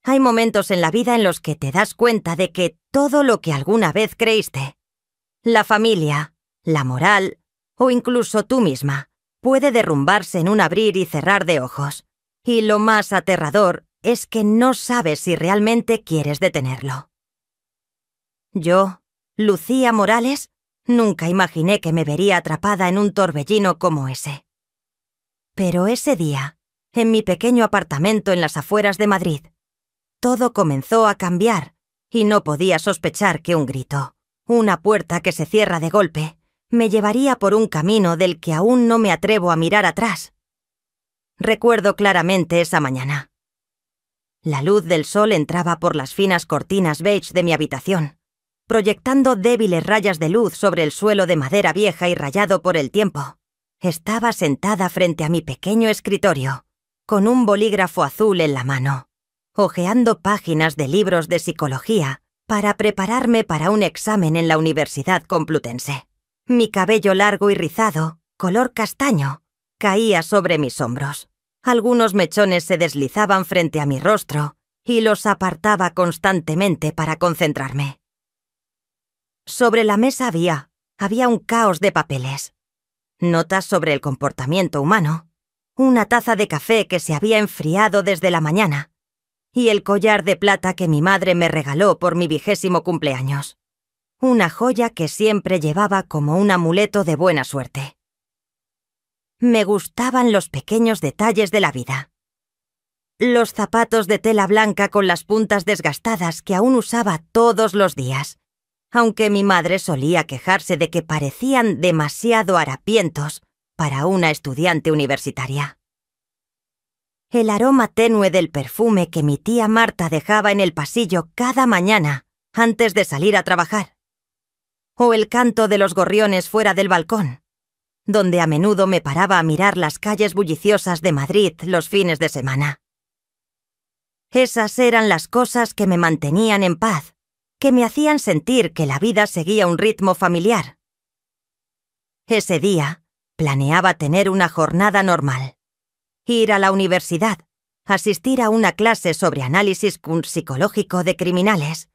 Hay momentos en la vida en los que te das cuenta de que todo lo que alguna vez creíste, la familia, la moral o incluso tú misma, puede derrumbarse en un abrir y cerrar de ojos. Y lo más aterrador es que no sabes si realmente quieres detenerlo. Yo, Lucía Morales, nunca imaginé que me vería atrapada en un torbellino como ese. Pero ese día, en mi pequeño apartamento en las afueras de Madrid, todo comenzó a cambiar y no podía sospechar que un grito, una puerta que se cierra de golpe, me llevaría por un camino del que aún no me atrevo a mirar atrás. Recuerdo claramente esa mañana. La luz del sol entraba por las finas cortinas beige de mi habitación, proyectando débiles rayas de luz sobre el suelo de madera vieja y rayado por el tiempo. Estaba sentada frente a mi pequeño escritorio, con un bolígrafo azul en la mano, hojeando páginas de libros de psicología para prepararme para un examen en la Universidad Complutense. Mi cabello largo y rizado, color castaño, caía sobre mis hombros. Algunos mechones se deslizaban frente a mi rostro y los apartaba constantemente para concentrarme. Sobre la mesa había un caos de papeles. Notas sobre el comportamiento humano, una taza de café que se había enfriado desde la mañana y el collar de plata que mi madre me regaló por mi 20º cumpleaños. Una joya que siempre llevaba como un amuleto de buena suerte. Me gustaban los pequeños detalles de la vida. Los zapatos de tela blanca con las puntas desgastadas que aún usaba todos los días, aunque mi madre solía quejarse de que parecían demasiado harapientos para una estudiante universitaria. El aroma tenue del perfume que mi tía Marta dejaba en el pasillo cada mañana antes de salir a trabajar. O el canto de los gorriones fuera del balcón, donde a menudo me paraba a mirar las calles bulliciosas de Madrid los fines de semana. Esas eran las cosas que me mantenían en paz, que me hacían sentir que la vida seguía un ritmo familiar. Ese día, planeaba tener una jornada normal. Ir a la universidad, asistir a una clase sobre análisis psicológico de criminales,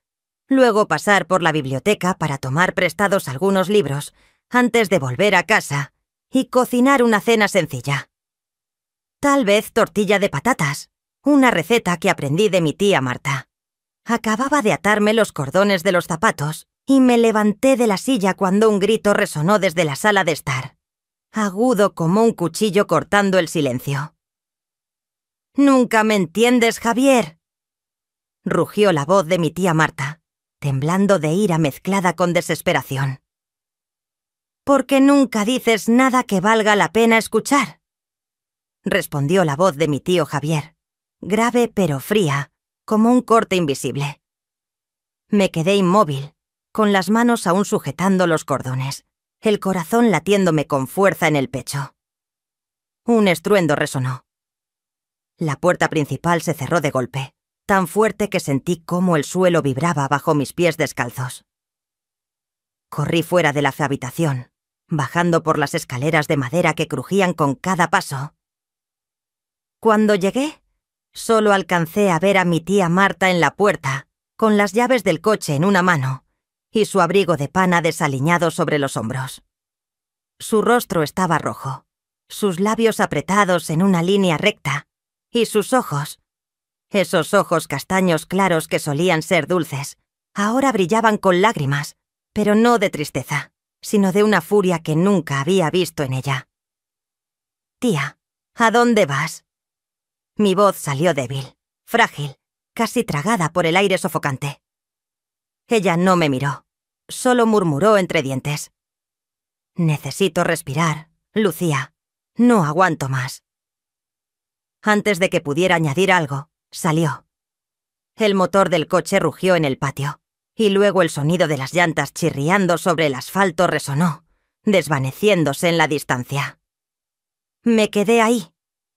luego pasar por la biblioteca para tomar prestados algunos libros antes de volver a casa y cocinar una cena sencilla. Tal vez tortilla de patatas, una receta que aprendí de mi tía Marta. Acababa de atarme los cordones de los zapatos y me levanté de la silla cuando un grito resonó desde la sala de estar, agudo como un cuchillo cortando el silencio. «¡Nunca me entiendes, Javier!», rugió la voz de mi tía Marta, temblando de ira mezclada con desesperación. «¿Por qué nunca dices nada que valga la pena escuchar?», respondió la voz de mi tío Javier, grave pero fría, como un corte invisible. Me quedé inmóvil, con las manos aún sujetando los cordones, el corazón latiéndome con fuerza en el pecho. Un estruendo resonó. La puerta principal se cerró de golpe, tan fuerte que sentí cómo el suelo vibraba bajo mis pies descalzos. Corrí fuera de la habitación, bajando por las escaleras de madera que crujían con cada paso. Cuando llegué, solo alcancé a ver a mi tía Marta en la puerta, con las llaves del coche en una mano y su abrigo de pana desaliñado sobre los hombros. Su rostro estaba rojo, sus labios apretados en una línea recta, y sus ojos, esos ojos castaños claros que solían ser dulces, ahora brillaban con lágrimas, pero no de tristeza, sino de una furia que nunca había visto en ella. «Tía, ¿a dónde vas?». Mi voz salió débil, frágil, casi tragada por el aire sofocante. Ella no me miró, solo murmuró entre dientes: «Necesito respirar, Lucía. No aguanto más». Antes de que pudiera añadir algo, salió. El motor del coche rugió en el patio, y luego el sonido de las llantas chirriando sobre el asfalto resonó, desvaneciéndose en la distancia. Me quedé ahí,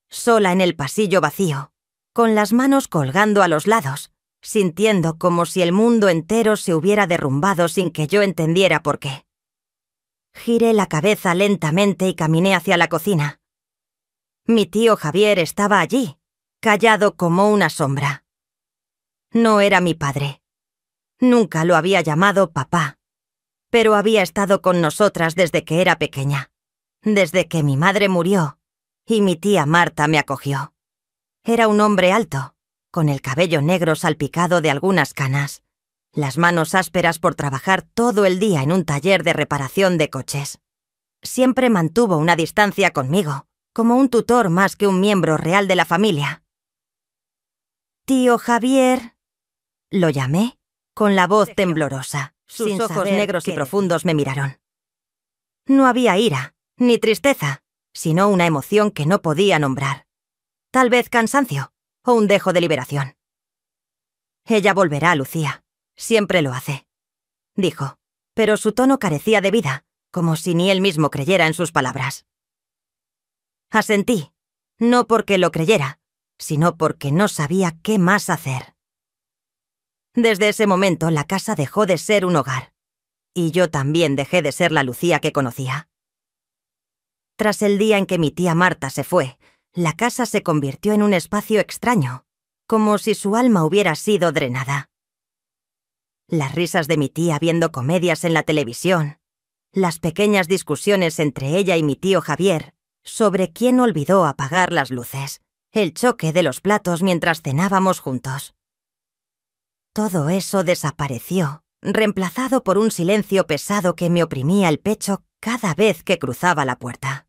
sola en el pasillo vacío, con las manos colgando a los lados, sintiendo como si el mundo entero se hubiera derrumbado sin que yo entendiera por qué. Giré la cabeza lentamente y caminé hacia la cocina. Mi tío Javier estaba allí, callado como una sombra. No era mi padre. Nunca lo había llamado papá, pero había estado con nosotras desde que era pequeña, desde que mi madre murió y mi tía Marta me acogió. Era un hombre alto, con el cabello negro salpicado de algunas canas, las manos ásperas por trabajar todo el día en un taller de reparación de coches. Siempre mantuvo una distancia conmigo, como un tutor más que un miembro real de la familia. «Tío Javier», lo llamé, con la voz temblorosa. Sus ojos negros y profundos me miraron. No había ira, ni tristeza, sino una emoción que no podía nombrar. Tal vez cansancio, o un dejo de liberación. «Ella volverá, Lucía. Siempre lo hace», dijo, pero su tono carecía de vida, como si ni él mismo creyera en sus palabras. Asentí, no porque lo creyera, sino porque no sabía qué más hacer. Desde ese momento la casa dejó de ser un hogar, y yo también dejé de ser la Lucía que conocía. Tras el día en que mi tía Marta se fue, la casa se convirtió en un espacio extraño, como si su alma hubiera sido drenada. Las risas de mi tía viendo comedias en la televisión, las pequeñas discusiones entre ella y mi tío Javier sobre quién olvidó apagar las luces, el choque de los platos mientras cenábamos juntos. Todo eso desapareció, reemplazado por un silencio pesado que me oprimía el pecho cada vez que cruzaba la puerta.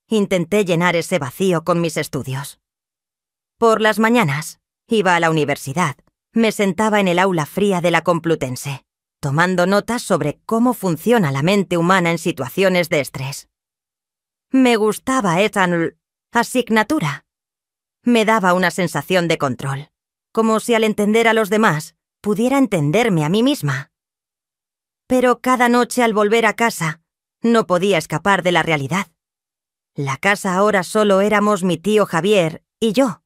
Intenté llenar ese vacío con mis estudios. Por las mañanas, iba a la universidad, me sentaba en el aula fría de la Complutense, tomando notas sobre cómo funciona la mente humana en situaciones de estrés. Me gustaba esa asignatura. Me daba una sensación de control, como si al entender a los demás pudiera entenderme a mí misma. Pero cada noche al volver a casa, no podía escapar de la realidad. La casa ahora solo éramos mi tío Javier y yo,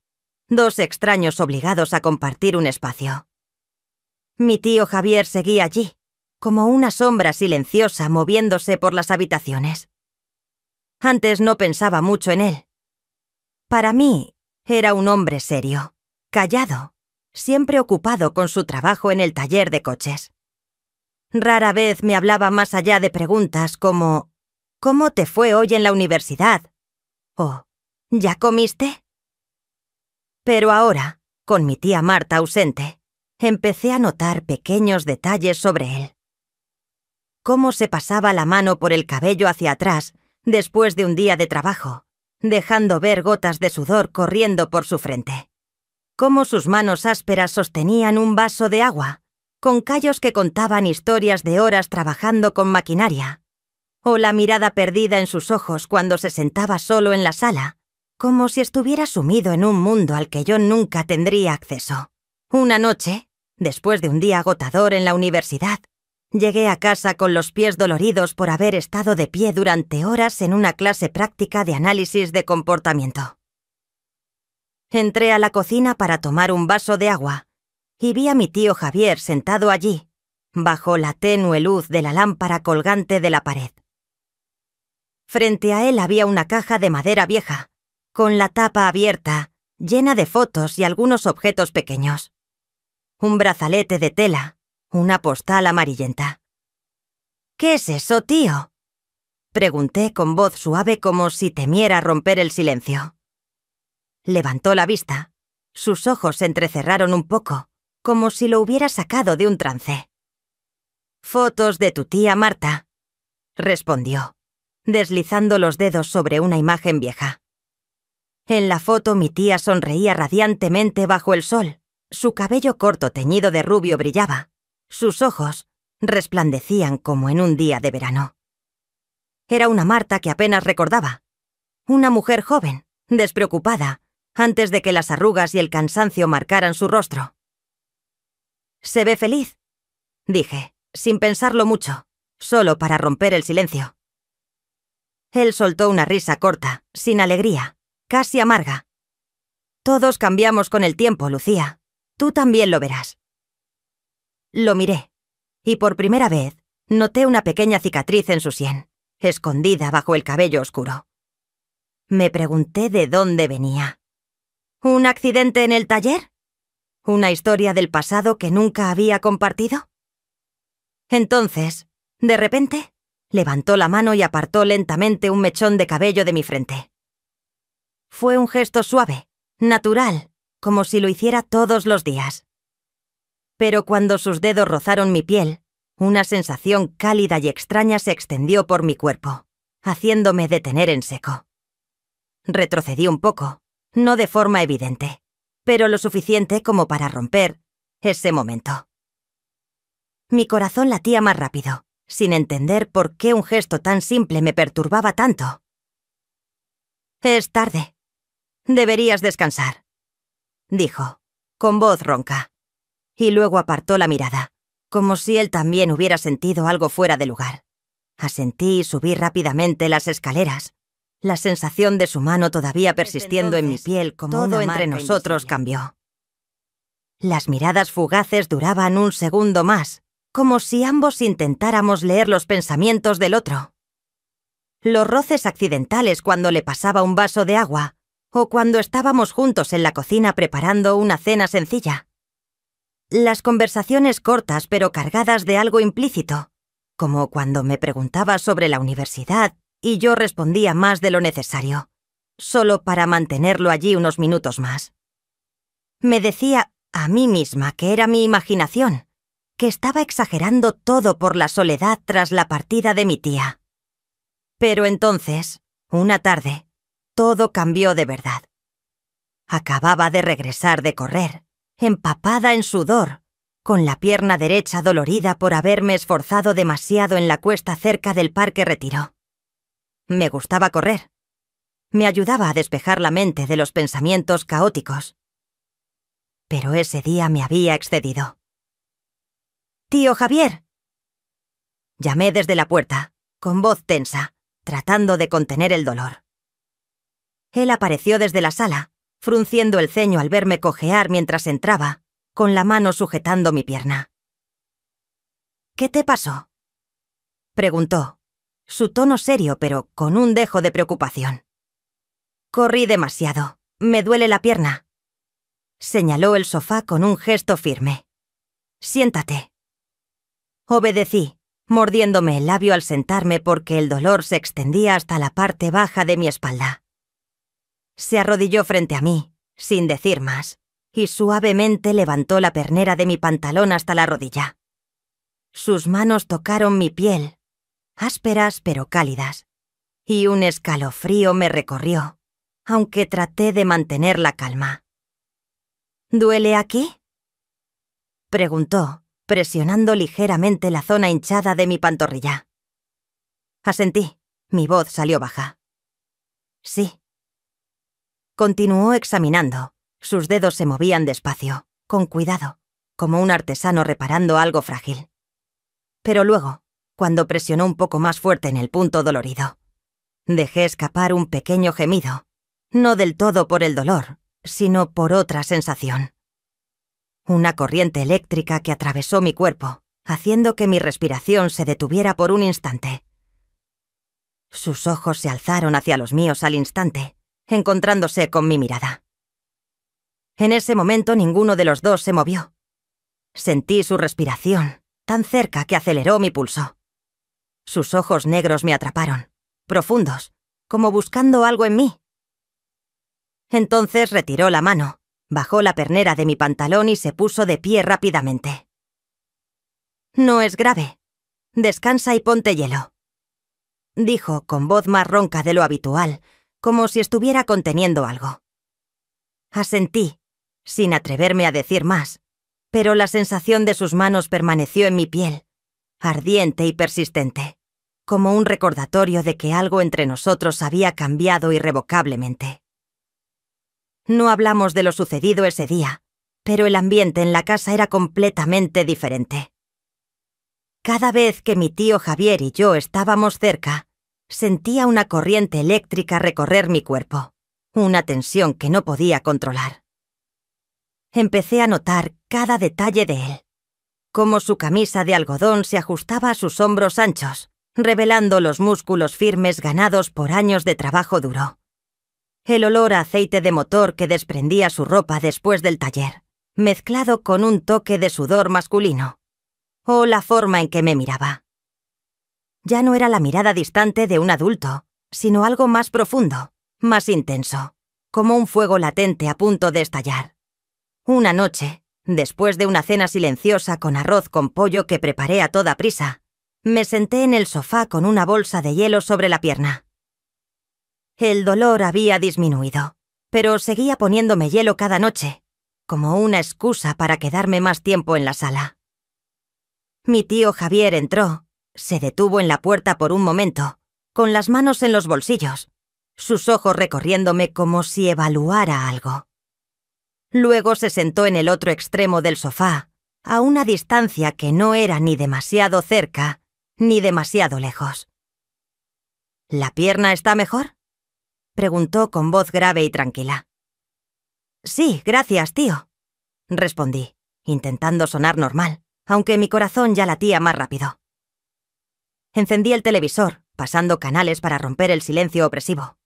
dos extraños obligados a compartir un espacio. Mi tío Javier seguía allí, como una sombra silenciosa moviéndose por las habitaciones. Antes no pensaba mucho en él. Para mí, era un hombre serio, callado, siempre ocupado con su trabajo en el taller de coches. Rara vez me hablaba más allá de preguntas como «¿Cómo te fue hoy en la universidad?» o «¿Ya comiste?». Pero ahora, con mi tía Marta ausente, empecé a notar pequeños detalles sobre él. Cómo se pasaba la mano por el cabello hacia atrás después de un día de trabajo, dejando ver gotas de sudor corriendo por su frente. Cómo sus manos ásperas sostenían un vaso de agua, con callos que contaban historias de horas trabajando con maquinaria, o la mirada perdida en sus ojos cuando se sentaba solo en la sala, como si estuviera sumido en un mundo al que yo nunca tendría acceso. Una noche, después de un día agotador en la universidad, llegué a casa con los pies doloridos por haber estado de pie durante horas en una clase práctica de análisis de comportamiento. Entré a la cocina para tomar un vaso de agua y vi a mi tío Javier sentado allí, bajo la tenue luz de la lámpara colgante de la pared. Frente a él había una caja de madera vieja, con la tapa abierta, llena de fotos y algunos objetos pequeños. Un brazalete de tela, una postal amarillenta. «¿Qué es eso, tío?», pregunté con voz suave como si temiera romper el silencio. Levantó la vista. Sus ojos se entrecerraron un poco, como si lo hubiera sacado de un trance. «Fotos de tu tía Marta», respondió, deslizando los dedos sobre una imagen vieja. En la foto mi tía sonreía radiantemente bajo el sol. Su cabello corto teñido de rubio brillaba. Sus ojos resplandecían como en un día de verano. Era una Marta que apenas recordaba. Una mujer joven, despreocupada, antes de que las arrugas y el cansancio marcaran su rostro. «Se ve feliz», dije, sin pensarlo mucho, solo para romper el silencio. Él soltó una risa corta, sin alegría, casi amarga. «Todos cambiamos con el tiempo, Lucía. Tú también lo verás». Lo miré, y por primera vez noté una pequeña cicatriz en su sien, escondida bajo el cabello oscuro. Me pregunté de dónde venía. ¿Un accidente en el taller? ¿Una historia del pasado que nunca había compartido? Entonces, de repente, levantó la mano y apartó lentamente un mechón de cabello de mi frente. Fue un gesto suave, natural, como si lo hiciera todos los días. Pero cuando sus dedos rozaron mi piel, una sensación cálida y extraña se extendió por mi cuerpo, haciéndome detener en seco. Retrocedí un poco, no de forma evidente, pero lo suficiente como para romper ese momento. Mi corazón latía más rápido, sin entender por qué un gesto tan simple me perturbaba tanto. «Es tarde. Deberías descansar», dijo, con voz ronca, y luego apartó la mirada, como si él también hubiera sentido algo fuera de lugar. Asentí y subí rápidamente las escaleras, la sensación de su mano todavía persistiendo en mi piel como todo entre nosotros cambió. Las miradas fugaces duraban un segundo más, como si ambos intentáramos leer los pensamientos del otro. Los roces accidentales cuando le pasaba un vaso de agua, o cuando estábamos juntos en la cocina preparando una cena sencilla. Las conversaciones cortas pero cargadas de algo implícito, como cuando me preguntaba sobre la universidad y yo respondía más de lo necesario, solo para mantenerlo allí unos minutos más. Me decía a mí misma que era mi imaginación, que estaba exagerando todo por la soledad tras la partida de mi tía. Pero entonces, una tarde, todo cambió de verdad. Acababa de regresar de correr, empapada en sudor, con la pierna derecha dolorida por haberme esforzado demasiado en la cuesta cerca del Parque Retiro. Me gustaba correr. Me ayudaba a despejar la mente de los pensamientos caóticos. Pero ese día me había excedido. «Tío Javier», llamé desde la puerta, con voz tensa, tratando de contener el dolor. Él apareció desde la sala, frunciendo el ceño al verme cojear mientras entraba, con la mano sujetando mi pierna. «¿Qué te pasó?», preguntó, su tono serio pero con un dejo de preocupación. «Corrí demasiado. Me duele la pierna», señaló el sofá con un gesto firme. «Siéntate». Obedecí, mordiéndome el labio al sentarme porque el dolor se extendía hasta la parte baja de mi espalda. Se arrodilló frente a mí, sin decir más, y suavemente levantó la pernera de mi pantalón hasta la rodilla. Sus manos tocaron mi piel, ásperas pero cálidas, y un escalofrío me recorrió, aunque traté de mantener la calma. «¿Duele aquí?», preguntó, presionando ligeramente la zona hinchada de mi pantorrilla. Asentí. Mi voz salió baja. «Sí». Continuó examinando. Sus dedos se movían despacio, con cuidado, como un artesano reparando algo frágil. Pero luego, cuando presionó un poco más fuerte en el punto dolorido, dejé escapar un pequeño gemido, no del todo por el dolor, sino por otra sensación. Una corriente eléctrica que atravesó mi cuerpo, haciendo que mi respiración se detuviera por un instante. Sus ojos se alzaron hacia los míos al instante, encontrándose con mi mirada. En ese momento ninguno de los dos se movió. Sentí su respiración, tan cerca que aceleró mi pulso. Sus ojos negros me atraparon, profundos, como buscando algo en mí. Entonces retiró la mano, bajó la pernera de mi pantalón y se puso de pie rápidamente. «No es grave. Descansa y ponte hielo», dijo con voz más ronca de lo habitual, como si estuviera conteniendo algo. Asentí, sin atreverme a decir más, pero la sensación de sus manos permaneció en mi piel, ardiente y persistente, como un recordatorio de que algo entre nosotros había cambiado irrevocablemente. No hablamos de lo sucedido ese día, pero el ambiente en la casa era completamente diferente. Cada vez que mi tío Javier y yo estábamos cerca, sentía una corriente eléctrica recorrer mi cuerpo, una tensión que no podía controlar. Empecé a notar cada detalle de él, cómo su camisa de algodón se ajustaba a sus hombros anchos, revelando los músculos firmes ganados por años de trabajo duro. El olor a aceite de motor que desprendía su ropa después del taller mezclado con un toque de sudor masculino, o la forma en que me miraba. Ya no era la mirada distante de un adulto, sino algo más profundo, más intenso, como un fuego latente a punto de estallar. Una noche, después de una cena silenciosa con arroz con pollo que preparé a toda prisa, me senté en el sofá con una bolsa de hielo sobre la pierna. El dolor había disminuido, pero seguía poniéndome hielo cada noche, como una excusa para quedarme más tiempo en la sala. Mi tío Javier entró, se detuvo en la puerta por un momento, con las manos en los bolsillos, sus ojos recorriéndome como si evaluara algo. Luego se sentó en el otro extremo del sofá, a una distancia que no era ni demasiado cerca ni demasiado lejos. ¿La pierna está mejor?, preguntó con voz grave y tranquila. Sí, gracias, tío, respondí, intentando sonar normal, aunque mi corazón ya latía más rápido. Encendí el televisor, pasando canales para romper el silencio opresivo.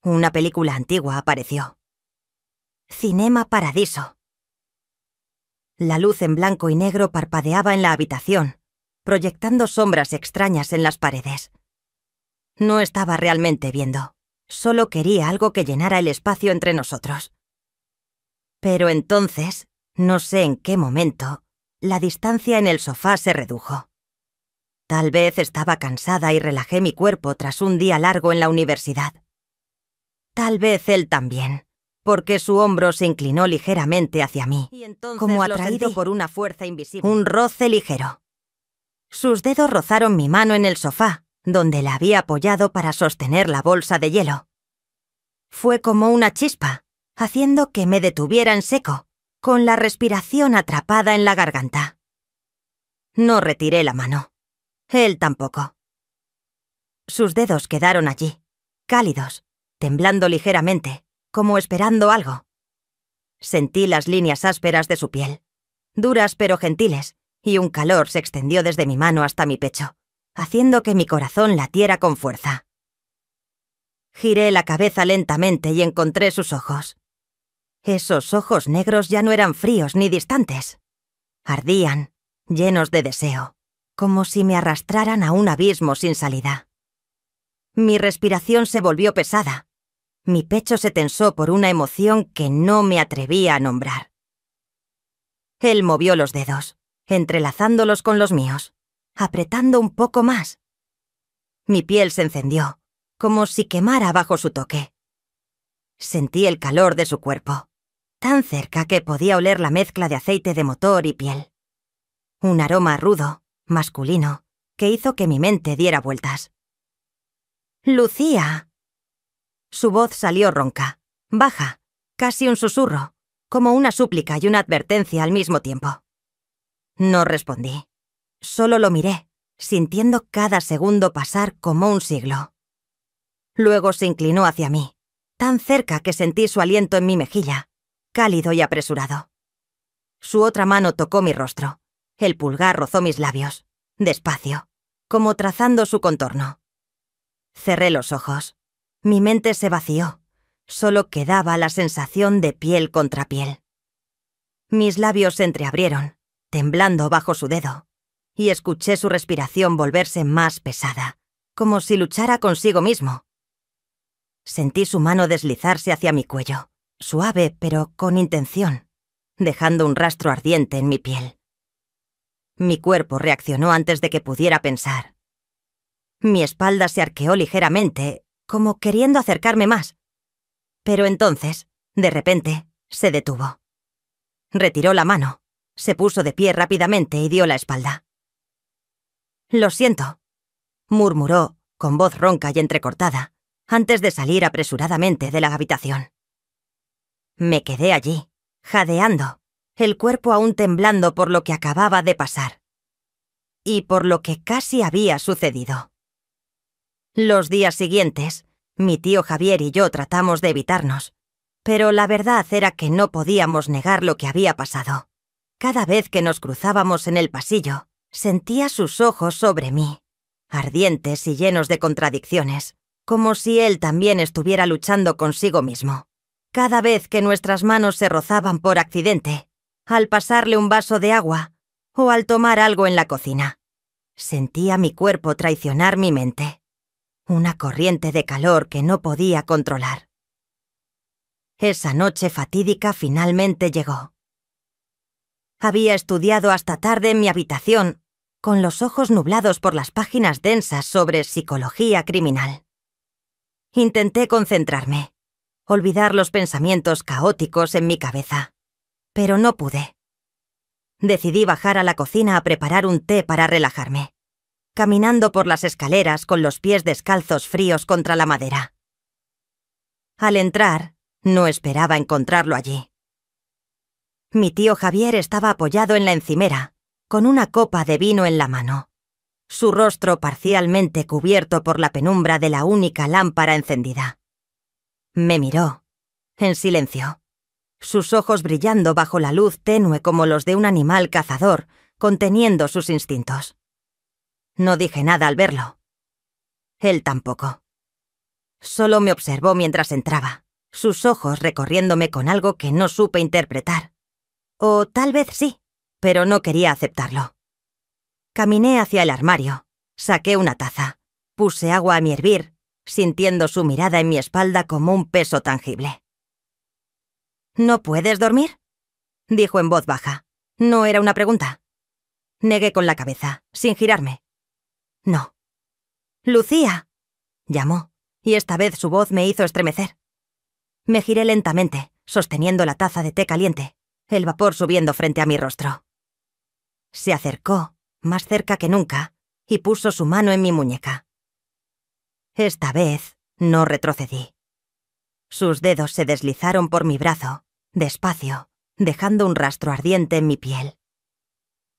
Una película antigua apareció. Cinema Paradiso. La luz en blanco y negro parpadeaba en la habitación, proyectando sombras extrañas en las paredes. No estaba realmente viendo, solo quería algo que llenara el espacio entre nosotros. Pero entonces, no sé en qué momento, la distancia en el sofá se redujo. Tal vez estaba cansada y relajé mi cuerpo tras un día largo en la universidad. Tal vez él también, porque su hombro se inclinó ligeramente hacia mí, como atraído por una fuerza invisible. Un roce ligero. Sus dedos rozaron mi mano en el sofá, donde la había apoyado para sostener la bolsa de hielo. Fue como una chispa, haciendo que me detuviera en seco, con la respiración atrapada en la garganta. No retiré la mano. Él tampoco. Sus dedos quedaron allí, cálidos, temblando ligeramente, como esperando algo. Sentí las líneas ásperas de su piel, duras pero gentiles, y un calor se extendió desde mi mano hasta mi pecho, haciendo que mi corazón latiera con fuerza. Giré la cabeza lentamente y encontré sus ojos. Esos ojos negros ya no eran fríos ni distantes. Ardían, llenos de deseo, como si me arrastraran a un abismo sin salida. Mi respiración se volvió pesada. Mi pecho se tensó por una emoción que no me atrevía a nombrar. Él movió los dedos, entrelazándolos con los míos, apretando un poco más. Mi piel se encendió, como si quemara bajo su toque. Sentí el calor de su cuerpo, tan cerca que podía oler la mezcla de aceite de motor y piel. Un aroma rudo, masculino, que hizo que mi mente diera vueltas. «¡Lucía!». Su voz salió ronca, baja, casi un susurro, como una súplica y una advertencia al mismo tiempo. No respondí. Solo lo miré, sintiendo cada segundo pasar como un siglo. Luego se inclinó hacia mí, tan cerca que sentí su aliento en mi mejilla, cálido y apresurado. Su otra mano tocó mi rostro, el pulgar rozó mis labios, despacio, como trazando su contorno. Cerré los ojos. Mi mente se vació. Solo quedaba la sensación de piel contra piel. Mis labios se entreabrieron, temblando bajo su dedo, y escuché su respiración volverse más pesada, como si luchara consigo mismo. Sentí su mano deslizarse hacia mi cuello, suave pero con intención, dejando un rastro ardiente en mi piel. Mi cuerpo reaccionó antes de que pudiera pensar. Mi espalda se arqueó ligeramente, como queriendo acercarme más. Pero entonces, de repente, se detuvo. Retiró la mano, se puso de pie rápidamente y dio la espalda. «Lo siento», murmuró, con voz ronca y entrecortada, antes de salir apresuradamente de la habitación. Me quedé allí, jadeando, el cuerpo aún temblando por lo que acababa de pasar. Y por lo que casi había sucedido. Los días siguientes, mi tío Javier y yo tratamos de evitarnos, pero la verdad era que no podíamos negar lo que había pasado. Cada vez que nos cruzábamos en el pasillo, sentía sus ojos sobre mí, ardientes y llenos de contradicciones, como si él también estuviera luchando consigo mismo. Cada vez que nuestras manos se rozaban por accidente, al pasarle un vaso de agua o al tomar algo en la cocina. Sentía mi cuerpo traicionar mi mente. Una corriente de calor que no podía controlar. Esa noche fatídica finalmente llegó. Había estudiado hasta tarde en mi habitación, con los ojos nublados por las páginas densas sobre psicología criminal. Intenté concentrarme, olvidar los pensamientos caóticos en mi cabeza, pero no pude. Decidí bajar a la cocina a preparar un té para relajarme, caminando por las escaleras con los pies descalzos fríos contra la madera. Al entrar, no esperaba encontrarlo allí. Mi tío Javier estaba apoyado en la encimera, con una copa de vino en la mano, su rostro parcialmente cubierto por la penumbra de la única lámpara encendida. Me miró, en silencio, sus ojos brillando bajo la luz tenue como los de un animal cazador, conteniendo sus instintos. No dije nada al verlo. Él tampoco. Solo me observó mientras entraba, sus ojos recorriéndome con algo que no supe interpretar. O tal vez sí, pero no quería aceptarlo. Caminé hacia el armario, saqué una taza, puse agua a mi hervir, sintiendo su mirada en mi espalda como un peso tangible. ¿No puedes dormir?, dijo en voz baja. No era una pregunta. Negué con la cabeza, sin girarme. No. «Lucía», llamó, y esta vez su voz me hizo estremecer. Me giré lentamente, sosteniendo la taza de té caliente, el vapor subiendo frente a mi rostro. Se acercó, más cerca que nunca, y puso su mano en mi muñeca. Esta vez no retrocedí. Sus dedos se deslizaron por mi brazo, despacio, dejando un rastro ardiente en mi piel.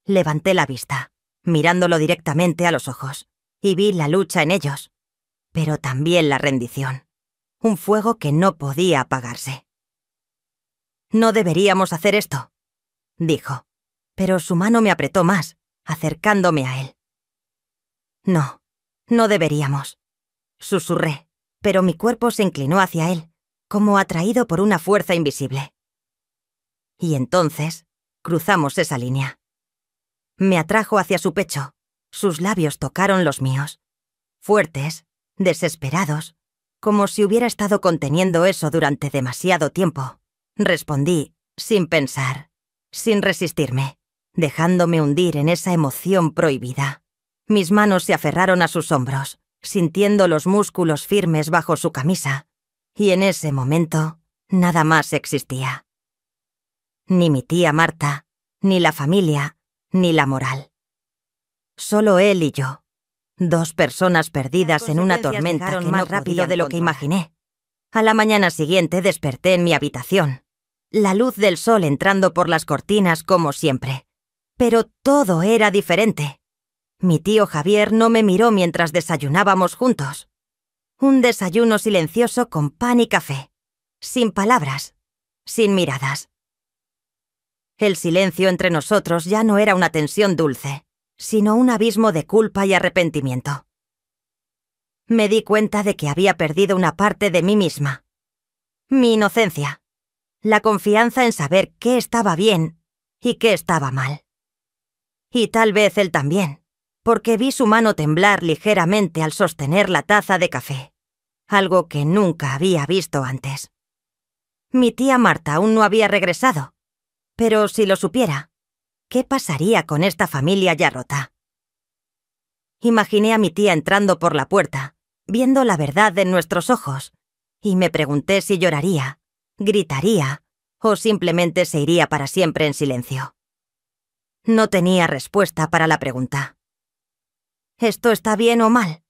Levanté la vista, mirándolo directamente a los ojos, y vi la lucha en ellos, pero también la rendición. Un fuego que no podía apagarse. «No deberíamos hacer esto», dijo, pero su mano me apretó más, acercándome a él. «No, no deberíamos», susurré, pero mi cuerpo se inclinó hacia él, como atraído por una fuerza invisible. Y entonces cruzamos esa línea. Me atrajo hacia su pecho, sus labios tocaron los míos, fuertes, desesperados, como si hubiera estado conteniendo eso durante demasiado tiempo. Respondí, sin pensar, sin resistirme, dejándome hundir en esa emoción prohibida. Mis manos se aferraron a sus hombros, sintiendo los músculos firmes bajo su camisa, y en ese momento nada más existía. Ni mi tía Marta, ni la familia, ni la moral. Solo él y yo, dos personas perdidas en una tormenta que más rápido de lo que imaginé. A la mañana siguiente desperté en mi habitación, la luz del sol entrando por las cortinas como siempre. Pero todo era diferente. Mi tío Javier no me miró mientras desayunábamos juntos. Un desayuno silencioso con pan y café, sin palabras, sin miradas. El silencio entre nosotros ya no era una tensión dulce, sino un abismo de culpa y arrepentimiento. Me di cuenta de que había perdido una parte de mí misma. Mi inocencia. La confianza en saber qué estaba bien y qué estaba mal. Y tal vez él también, porque vi su mano temblar ligeramente al sostener la taza de café, algo que nunca había visto antes. Mi tía Marta aún no había regresado, pero si lo supiera, ¿qué pasaría con esta familia ya rota? Imaginé a mi tía entrando por la puerta, viendo la verdad en nuestros ojos, y me pregunté si lloraría, gritaría, o simplemente se iría para siempre en silencio. No tenía respuesta para la pregunta. ¿Esto está bien o mal?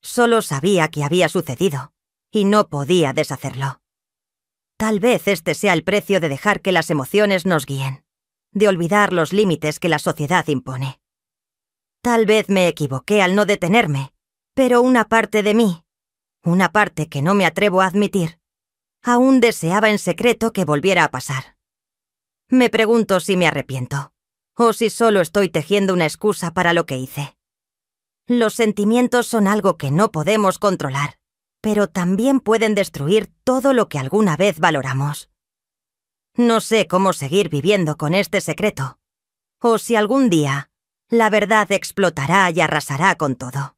Solo sabía que había sucedido, y no podía deshacerlo. Tal vez este sea el precio de dejar que las emociones nos guíen, de olvidar los límites que la sociedad impone. Tal vez me equivoqué al no detenerme, pero una parte de mí, una parte que no me atrevo a admitir, aún deseaba en secreto que volviera a pasar. Me pregunto si me arrepiento, o si solo estoy tejiendo una excusa para lo que hice. Los sentimientos son algo que no podemos controlar, pero también pueden destruir todo lo que alguna vez valoramos. No sé cómo seguir viviendo con este secreto, o si algún día la verdad explotará y arrasará con todo.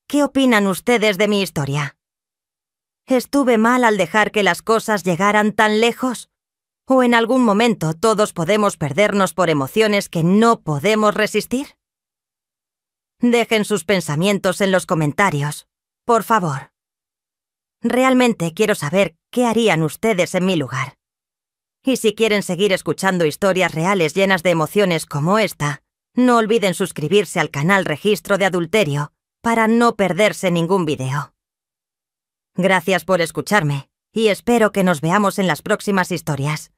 ¿Qué opinan ustedes de mi historia? ¿Estuve mal al dejar que las cosas llegaran tan lejos? ¿O en algún momento todos podemos perdernos por emociones que no podemos resistir? Dejen sus pensamientos en los comentarios, por favor. Realmente quiero saber qué harían ustedes en mi lugar. Y si quieren seguir escuchando historias reales llenas de emociones como esta, no olviden suscribirse al canal Registro de Adulterio para no perderse ningún video. Gracias por escucharme y espero que nos veamos en las próximas historias.